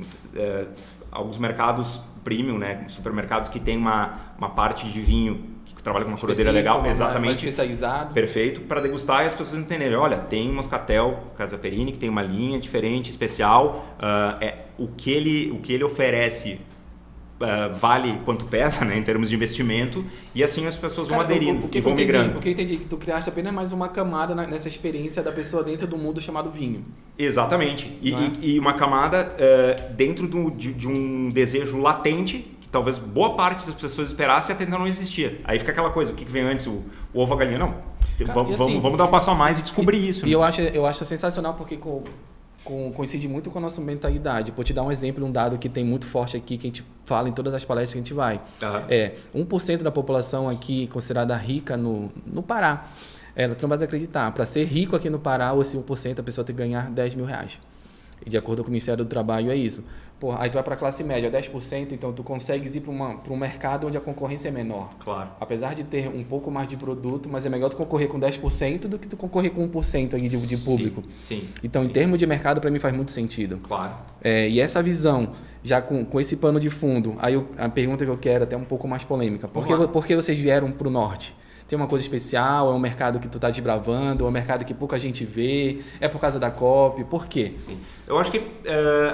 alguns mercados premium, né? Supermercados que tem uma parte de vinho trabalha com uma corodeira legal, exatamente, mais especializado. Perfeito, para degustar e as pessoas entenderem, olha, tem moscatel Casa Perini que tem uma linha diferente, especial, o que ele oferece vale quanto pesa, né, em termos de investimento, e assim as pessoas vão aderindo e vão migrando. O que eu entendi que tu criaste apenas mais uma camada nessa experiência da pessoa dentro do mundo chamado vinho. Exatamente, e uma camada dentro de um desejo latente, talvez boa parte das pessoas esperasse e até não existia. Aí fica aquela coisa, o que vem antes, o ovo ou a galinha? Não, vamos dar um passo a mais e descobrir isso. E né? eu acho sensacional porque coincide muito com a nossa mentalidade. Vou te dar um exemplo, um dado que tem muito forte aqui, que a gente fala em todas as palestras que a gente vai. 1% da população aqui considerada rica no Pará. Tu não vai acreditar, para ser rico aqui no Pará, ou esse 1%, a pessoa tem que ganhar R$10 mil. E de acordo com o Ministério do Trabalho é isso. Porra, aí tu vai para a classe média, 10%, então tu consegues ir para um mercado onde a concorrência é menor. Claro. Apesar de ter um pouco mais de produto, mas é melhor tu concorrer com 10% do que tu concorrer com 1% aí de público. Sim. Então, sim. Em termos de mercado, para mim faz muito sentido. Claro. E essa visão, já com esse pano de fundo, aí a pergunta que eu quero até um pouco mais polêmica. Por que vocês vieram para o norte? Tem uma coisa especial? É um mercado que tu tá desbravando? É um mercado que pouca gente vê? É por causa da COP? Por quê? Sim. Eu acho que,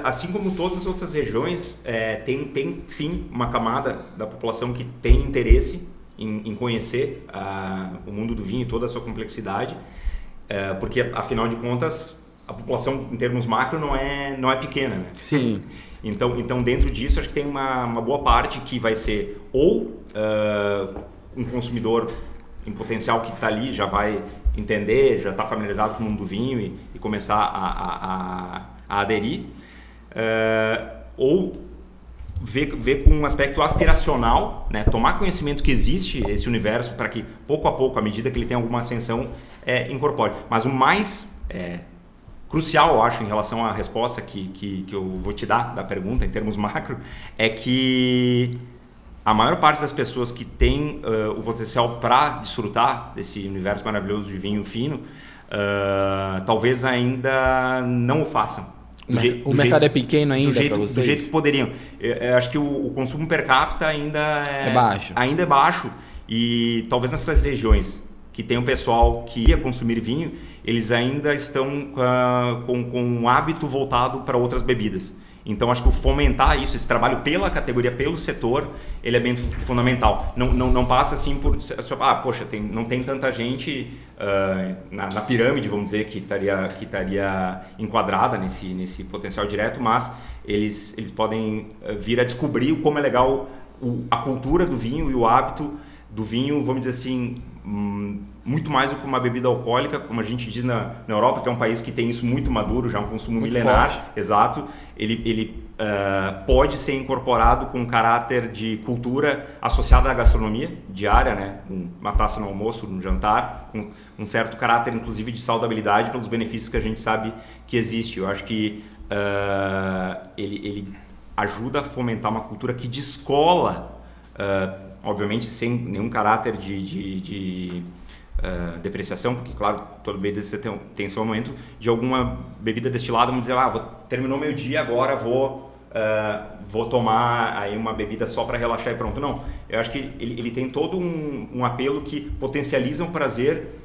assim como todas as outras regiões, tem sim uma camada da população que tem interesse em conhecer o mundo do vinho e toda a sua complexidade, porque, afinal de contas, a população, em termos macro, não é pequena, né? Sim. Então, dentro disso, acho que tem uma boa parte que vai ser ou um consumidor em potencial que está ali, já vai entender, já está familiarizado com o mundo do vinho e começar a aderir, ou ver com um aspecto aspiracional, né? Tomar conhecimento que existe esse universo para que, pouco a pouco, à medida que ele tem alguma ascensão, incorpore. Mas o mais crucial, eu acho, em relação à resposta que eu vou te dar da pergunta, em termos macro, é que a maior parte das pessoas que tem o potencial para desfrutar desse universo maravilhoso de vinho fino, talvez ainda não o façam. O mercado é pequeno ainda para vocês? Do jeito que poderiam. Eu acho que o consumo per capita ainda é baixo. Ainda é baixo. E talvez nessas regiões que tem um pessoal que ia consumir vinho, eles ainda estão com um hábito voltado para outras bebidas. Então, acho que o fomentar isso, esse trabalho pela categoria, pelo setor, ele é bem fundamental. Não passa assim por... poxa, não tem tanta gente na pirâmide, vamos dizer, que estaria enquadrada nesse potencial direto, mas eles podem vir a descobrir como é legal a cultura do vinho e o hábito do vinho, vamos dizer assim, muito mais do que uma bebida alcoólica, como a gente diz na Europa, que é um país que tem isso muito maduro, já um consumo muito milenar, forte. Exato. Ele pode ser incorporado com um caráter de cultura associada à gastronomia diária, né? Uma taça no almoço, no jantar, com um certo caráter, inclusive, de saudabilidade pelos benefícios que a gente sabe que existe. Eu acho que ele ajuda a fomentar uma cultura que descola, obviamente sem nenhum caráter de depreciação, porque claro, toda bebida você tem seu momento, de alguma bebida destilada, vamos dizer, terminou meu dia, agora vou tomar aí uma bebida só para relaxar e pronto. Não, eu acho que ele tem todo um apelo que potencializa um prazer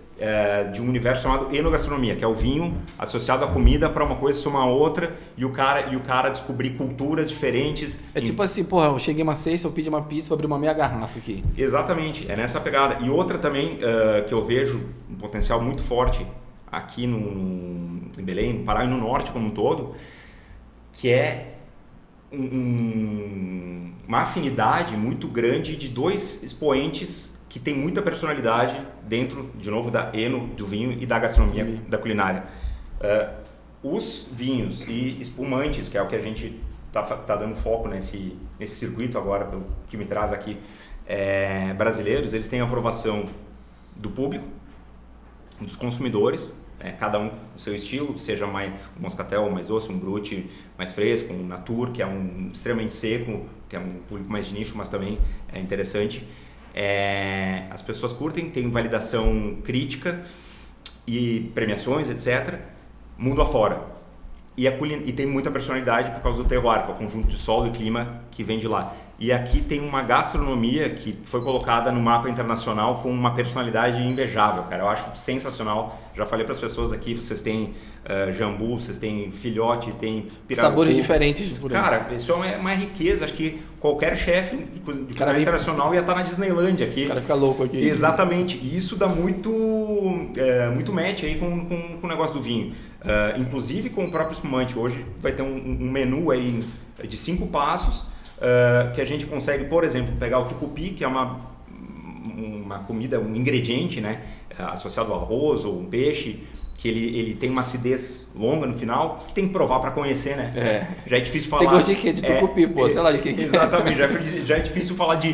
de um universo chamado enogastronomia, que é o vinho associado à comida para uma coisa somar a outra e o cara descobrir culturas diferentes. Tipo assim, porra, eu cheguei uma sexta, eu pedi uma pizza, vou abrir uma meia garrafa aqui. Exatamente, é nessa pegada. E outra também que eu vejo um potencial muito forte aqui em Belém, no Pará e no Norte como um todo, que é uma afinidade muito grande de dois expoentes que tem muita personalidade dentro, de novo, da do vinho e da gastronomia, da culinária. Os vinhos e espumantes, que é o que a gente tá dando foco nesse circuito agora, que me traz aqui, brasileiros, eles têm a aprovação do público, dos consumidores, cada um o seu estilo, seja um moscatel mais doce, um brut mais fresco, um natur, que é extremamente seco, que é um público mais de nicho, mas também é interessante. As pessoas curtem, tem validação crítica e premiações, etc. Mundo afora. E tem muita personalidade por causa do terroir, que é o conjunto de solo e clima que vem de lá. E aqui tem uma gastronomia que foi colocada no mapa internacional com uma personalidade invejável, cara. Eu acho sensacional. Já falei para as pessoas aqui, vocês têm jambu, vocês têm filhote, tem pirarucu. Sabores diferentes. Cara, isso é uma riqueza. Acho que qualquer chefe de cozinha internacional ia estar na Disneylândia aqui. O cara fica louco aqui. Exatamente. E isso dá muito match aí com o negócio do vinho. Inclusive com o próprio espumante. Hoje vai ter um menu aí de 5 passos que a gente consegue, por exemplo, pegar o tucupi, que é uma comida, um ingrediente, né, associado ao arroz ou um peixe, que ele tem uma acidez longa no final, que tem que provar para conhecer, né? Já é difícil falar... Tem gosto de quê? De tucupi, sei lá de quê. Exatamente, já é difícil falar de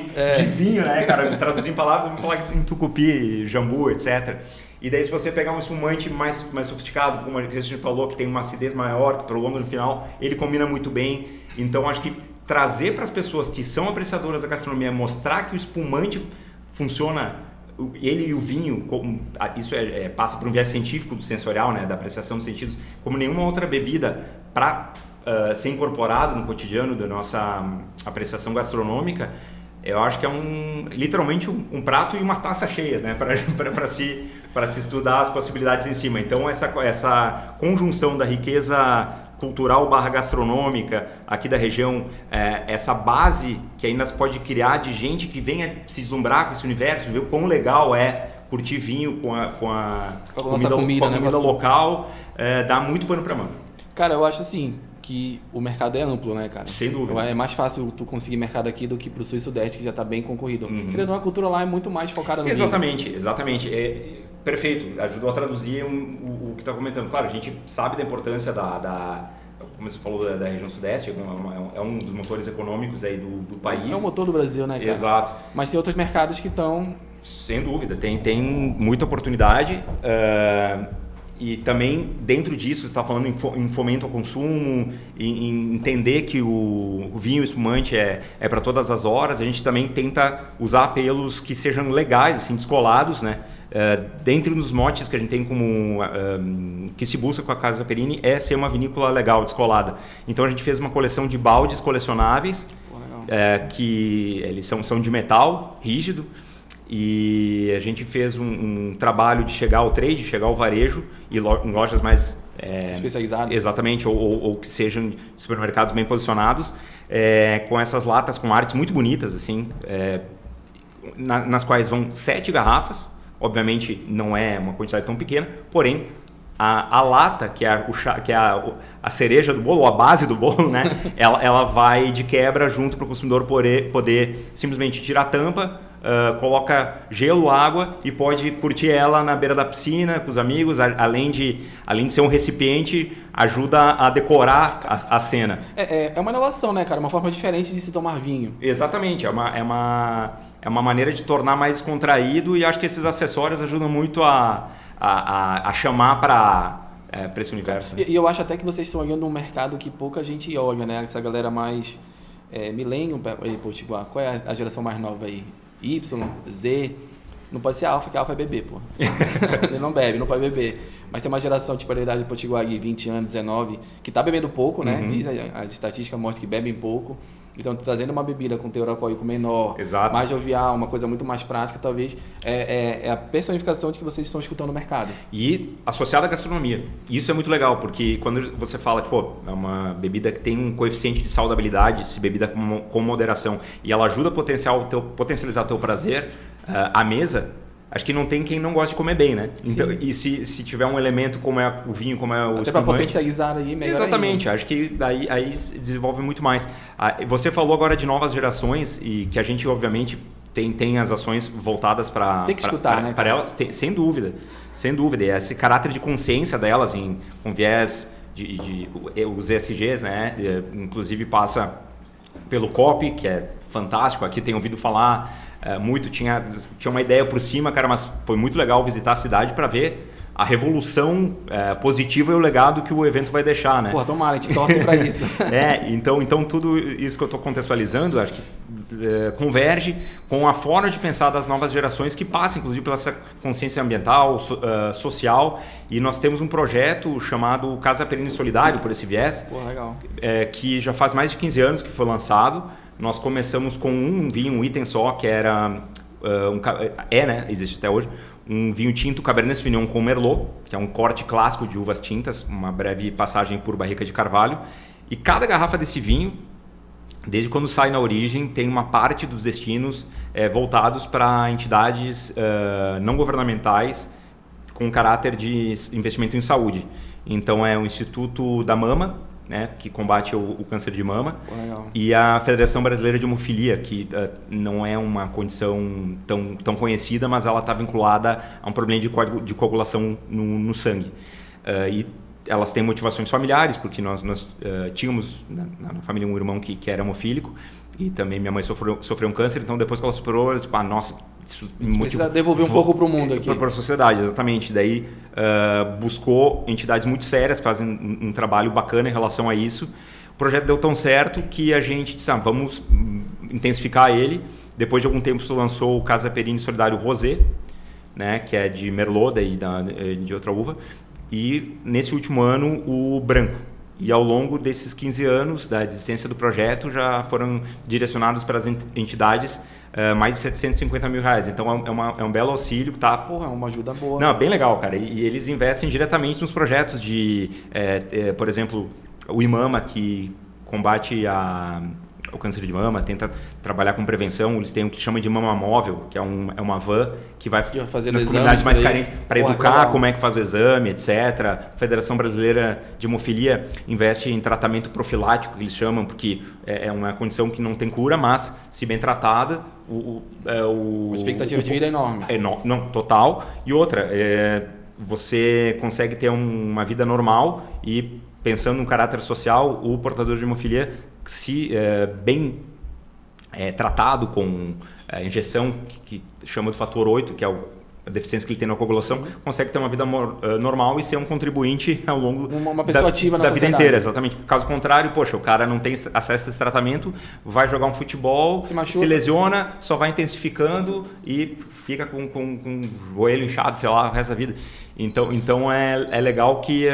vinho, né, cara? Traduzir em palavras, vamos falar em tucupi, jambu, etc. E daí se você pegar um espumante mais sofisticado, como a gente falou, que tem uma acidez maior, que prolonga no final, ele combina muito bem. Então acho que trazer para as pessoas que são apreciadoras da gastronomia, mostrar que o espumante funciona, ele e o vinho, isso passa por um viés científico do sensorial, né, da apreciação dos sentidos, como nenhuma outra bebida para ser incorporado no cotidiano da nossa apreciação gastronômica. Eu acho que é literalmente um prato e uma taça cheia, né, para se estudar as possibilidades em cima. Então essa conjunção da riqueza cultural / gastronômica aqui da região, essa base que ainda se pode criar de gente que venha se deslumbrar com esse universo, ver o quão legal é curtir vinho com a comida local, dá muito pano para manga. Cara, eu acho assim que o mercado é amplo, né, cara? Sem dúvida. É mais fácil tu conseguir mercado aqui do que pro Sul e Sudeste, que já tá bem concorrido. Querendo ou não, a cultura lá é muito mais focada no vinho. Exatamente. Perfeito, ajudou a traduzir o que está comentando. Claro, a gente sabe da importância como você falou, da região Sudeste, é um dos motores econômicos aí do país. É o motor do Brasil, né, cara? Exato. Mas tem outros mercados que estão... Sem dúvida, tem muita oportunidade. E também, dentro disso, você está falando em fomento ao consumo, em entender que o vinho espumante é para todas as horas. A gente também tenta usar apelos que sejam legais, assim, descolados, né? Dentre os motes que a gente tem que se busca com a Casa Perini é ser uma vinícola legal, descolada. Então a gente fez uma coleção de baldes colecionáveis, que eles são de metal rígido, e a gente fez um trabalho de chegar ao trade, chegar ao varejo e em lojas mais especializadas. Exatamente, ou que sejam supermercados bem posicionados, com essas latas com artes muito bonitas, assim, nas quais vão 7 garrafas. Obviamente não é uma quantidade tão pequena, porém a lata, que é a cereja do bolo, ou a base do bolo, né? ela vai de quebra junto para o consumidor poder simplesmente tirar a tampa, coloca gelo, água e pode curtir ela na beira da piscina com os amigos, além de ser um recipiente, ajuda a decorar a cena. É uma inovação, né, cara? Uma forma diferente de se tomar vinho. Exatamente, é uma maneira de tornar mais contraído, e acho que esses acessórios ajudam muito a chamar para esse universo. Né? E eu acho até que vocês estão olhando um mercado que pouca gente olha, né? Essa galera mais millennium, Potiguar. Qual é a geração mais nova aí? Y, Z, não pode ser alfa, que alfa é bebê, pô. Ele não bebe, não pode beber. Mas tem uma geração, tipo a idade de Potiguar, 20 anos, 19, que tá bebendo pouco, né? Diz as estatísticas mostram que bebem pouco. Então, trazendo uma bebida com teor alcoólico menor, Exato. mais jovial, uma coisa muito mais prática, talvez é a personificação de que vocês estão escutando no mercado. E associada à gastronomia. Isso é muito legal, porque quando você fala, tipo, é uma bebida que tem um coeficiente de saudabilidade, se bebida com moderação, e ela ajuda a potencializar o teu prazer à mesa, acho que não tem quem não goste de comer bem, né? Então, e se tiver um elemento como é o vinho, como é o espumante... Até para potencializar aí melhor. Exatamente, ainda. Acho que aí se desenvolve muito mais. Você falou agora de novas gerações, e que a gente, obviamente, tem as ações voltadas para... Tem que escutar, né? Para elas, sem dúvida. E esse caráter de consciência delas, com viés os ESGs, né? Inclusive passa pelo COP, que é fantástico, aqui tenho ouvido falar... muito, tinha uma ideia por cima, cara, mas foi muito legal visitar a cidade para ver a revolução positiva e o legado que o evento vai deixar, né? Pô, tomara, a gente torce para isso. Então tudo isso que eu estou contextualizando, acho que converge com a forma de pensar das novas gerações, que passa, inclusive, pela essa consciência ambiental, social, e nós temos um projeto chamado Casa Perini Solidário, por esse viés. Pô, legal. Que já faz mais de 15 anos que foi lançado. Nós começamos com um vinho, um item só, que era, né, existe até hoje, um vinho tinto Cabernet Sauvignon com Merlot, que é um corte clássico de uvas tintas, uma breve passagem por barrica de carvalho. E cada garrafa desse vinho, desde quando sai na origem, tem uma parte dos destinos voltados para entidades não governamentais com caráter de investimento em saúde. Então é o Instituto da Mama, né, que combate o câncer de mama, e a Federação Brasileira de Hemofilia, que não é uma condição tão conhecida, mas ela está vinculada a um problema de coagulação no sangue. E elas têm motivações familiares, porque nós tínhamos na família um irmão que era hemofílico, e também minha mãe sofreu um câncer, então depois que ela superou, nossa, Precisa devolver um pouco para o mundo aqui. Para a sociedade, exatamente. Daí buscou entidades muito sérias que fazem um trabalho bacana em relação a isso. O projeto deu tão certo que a gente disse, vamos intensificar ele. Depois de algum tempo se lançou o Casa Perini Solidário Rosé, né, que é de Merlot e de outra uva. E nesse último ano o branco. E ao longo desses 15 anos da existência do projeto já foram direcionados para as entidades mais de R$750 mil. Então é um belo auxílio que tá... Porra, é uma ajuda boa. Não, bem legal, cara. E eles investem diretamente nos projetos de, por exemplo, o IMAMA, que combate o câncer de mama, tenta trabalhar com prevenção. Eles têm o que chama de mama móvel, que é uma van que vai nas comunidades mais carentes para educar como é que faz o exame, etc. A Federação Brasileira de Hemofilia investe em tratamento profilático, que eles chamam, porque é uma condição que não tem cura, mas, se bem tratada, a expectativa de vida é enorme. Não, total. E outra, você consegue ter uma vida normal e, pensando no caráter social, o portador de hemofilia, se bem tratado com a injeção que chama do fator 8, que é a deficiência que ele tem na coagulação, consegue ter uma vida normal e ser um contribuinte ao longo uma pessoa ativa na da vida inteira. Exatamente. Caso contrário, poxa, o cara não tem acesso a esse tratamento, vai jogar um futebol, se lesiona, só vai intensificando e fica com o joelho inchado, sei lá, o resto da vida. Então é legal que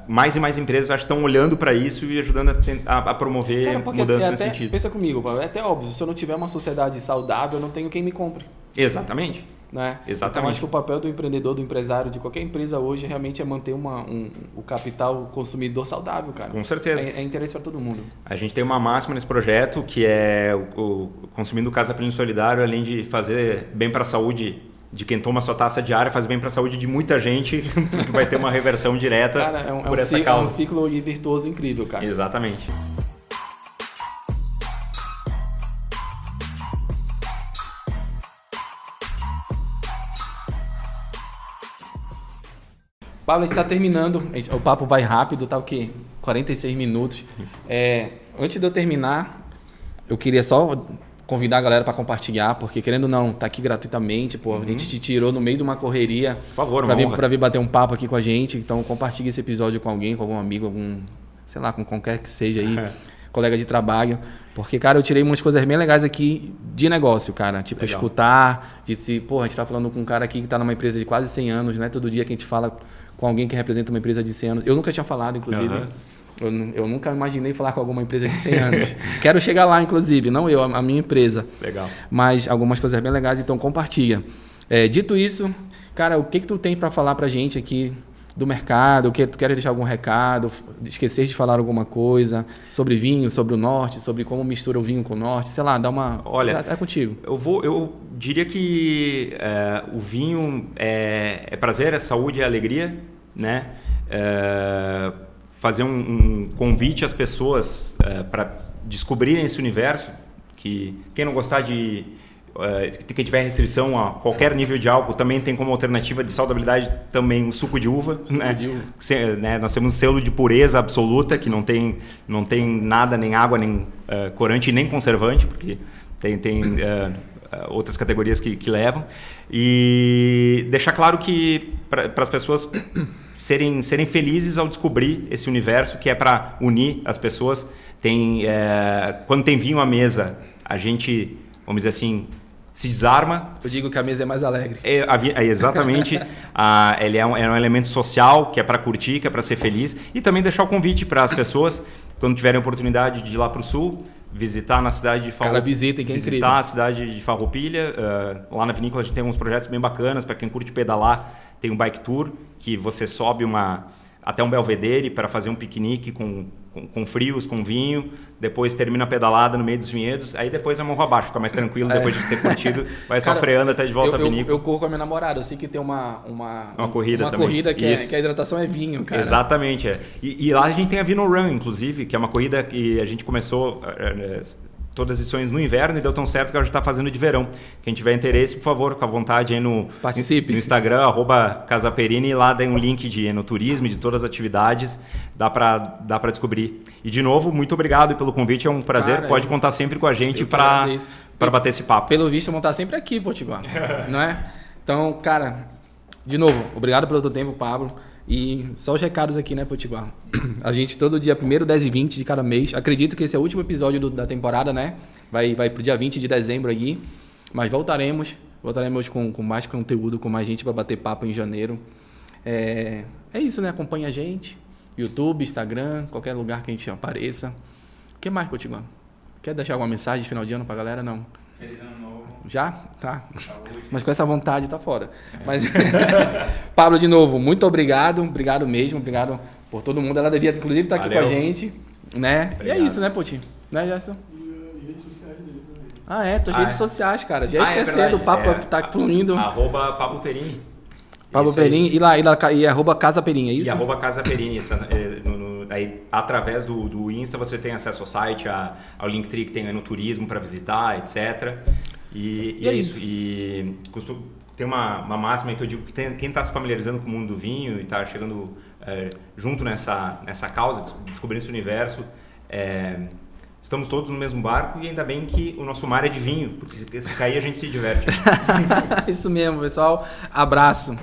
mais e mais empresas acho que estão olhando para isso e ajudando a promover mudanças nesse sentido. Pensa comigo, é até óbvio, se eu não tiver uma sociedade saudável, eu não tenho quem me compre. Exatamente. Né? Exatamente. Então acho que o papel do empreendedor, do empresário, de qualquer empresa hoje realmente é manter o capital consumidor saudável, cara. Com certeza. É interesse para todo mundo. A gente tem uma máxima nesse projeto que é o consumindo Casa Perini Solidário, além de fazer bem para a saúde de quem toma sua taça diária, faz bem para a saúde de muita gente, porque vai ter uma reversão direta por essa causa. É um ciclo virtuoso incrível, cara. Exatamente. Pablo, a gente está terminando, o papo vai rápido, tá o quê? 46 minutos. Antes de eu terminar, eu queria só convidar a galera para compartilhar, porque querendo ou não, tá aqui gratuitamente, pô, a gente te tirou no meio de uma correria para vir bater um papo aqui com a gente, então compartilhe esse episódio com alguém, com algum amigo, sei lá, com qualquer que seja aí, colega de trabalho, porque, cara, eu tirei umas coisas bem legais aqui de negócio, cara, tipo, legal. Escutar, a gente tá falando com um cara aqui que tá numa empresa de quase 100 anos, não é todo dia que a gente fala com alguém que representa uma empresa de 100 anos, eu nunca tinha falado, inclusive, eu nunca imaginei falar com alguma empresa de 100 anos. Quero chegar lá, inclusive, não eu, a minha empresa. Legal. Mas algumas coisas bem legais, então compartilha. Dito isso, cara, o que tu tem para falar pra gente aqui do mercado? Tu quer deixar algum recado? Esquecer de falar alguma coisa sobre vinho, sobre o norte, sobre como mistura o vinho com o norte? Sei lá, dá uma... Olha, é contigo. Eu diria que o vinho é prazer, é saúde, é alegria, né? Fazer um convite às pessoas para descobrirem esse universo, que quem não gostar quem tiver restrição a qualquer nível de álcool, também tem como alternativa de saudabilidade também o suco de uva. Né? Nós temos um selo de pureza absoluta, que não tem nada, nem água, nem corante, nem conservante, porque tem outras categorias que levam. E deixar claro que para as pessoas serem felizes ao descobrir esse universo que é para unir as pessoas. Quando tem vinho à mesa, a gente, vamos dizer assim, se desarma. Eu digo que a mesa é mais alegre. Exatamente. Ele é um elemento social, que é para curtir, que é para ser feliz. E também deixar o convite para as pessoas, quando tiverem a oportunidade de ir lá para o sul, visitar na cidade de Farroupilha. Cara, visitem, que é incrível. Visitar a cidade de Farroupilha. Lá na vinícola a gente tem alguns projetos bem bacanas. Para quem curte pedalar, tem um bike tour, que você sobe até um belvedere para fazer um piquenique com frios, com vinho, depois termina a pedalada no meio dos vinhedos, aí depois é morro abaixo, fica mais tranquilo depois de ter curtido, vai só freando até de volta à vinícola. Eu corro com a minha namorada, eu sei que tem uma corrida também. Corrida que a hidratação é vinho, cara. Exatamente, E lá a gente tem a Vino Run, inclusive, que é uma corrida que a gente começou todas as edições no inverno e deu tão certo que ela já está fazendo de verão. Quem tiver interesse, por favor, com a vontade aí no Instagram, @Casaperini, e lá tem um link de enoturismo, de todas as atividades, dá para descobrir. E de novo, muito obrigado pelo convite, é um prazer, cara, pode contar sempre com a gente para bater esse papo. Pelo visto, vão estar sempre aqui, Potiguar, não é? Então, cara, de novo, obrigado pelo teu tempo, Pablo. E só os recados aqui, né, Potiguar? A gente todo dia 1º, 10 e 20 de cada mês. Acredito que esse é o último episódio da temporada, né? Vai pro dia 20 de dezembro aqui. Mas voltaremos com mais conteúdo, com mais gente para bater papo em janeiro. É isso, né? Acompanha a gente. YouTube, Instagram, qualquer lugar que a gente apareça. O que mais, Potiguar? Quer deixar alguma mensagem de final de ano pra galera? Não. Feliz ano novo. Já? Tá. Mas com essa vontade tá fora. Mas Pablo, de novo, muito obrigado. Obrigado mesmo. Obrigado por todo mundo. Ela devia, inclusive, estar aqui com a gente. Né? Obrigado. E é isso, né, Poti? Né, Gerson? E redes sociais dele também. Tuas redes sociais, cara. Já esquecendo. O papo tá fluindo. @Pablo Perini. Pablo Perini. E @Casa Perini, é isso? E @Casa Perini. Aí, através do Insta, você tem acesso ao site, ao Linktree que tem no turismo para visitar, etc. E é isso. E tem uma máxima que eu digo que quem está se familiarizando com o mundo do vinho e está chegando junto nessa causa, descobrindo esse universo, estamos todos no mesmo barco e ainda bem que o nosso mar é de vinho, porque se cair a gente se diverte. Isso mesmo, pessoal. Abraço.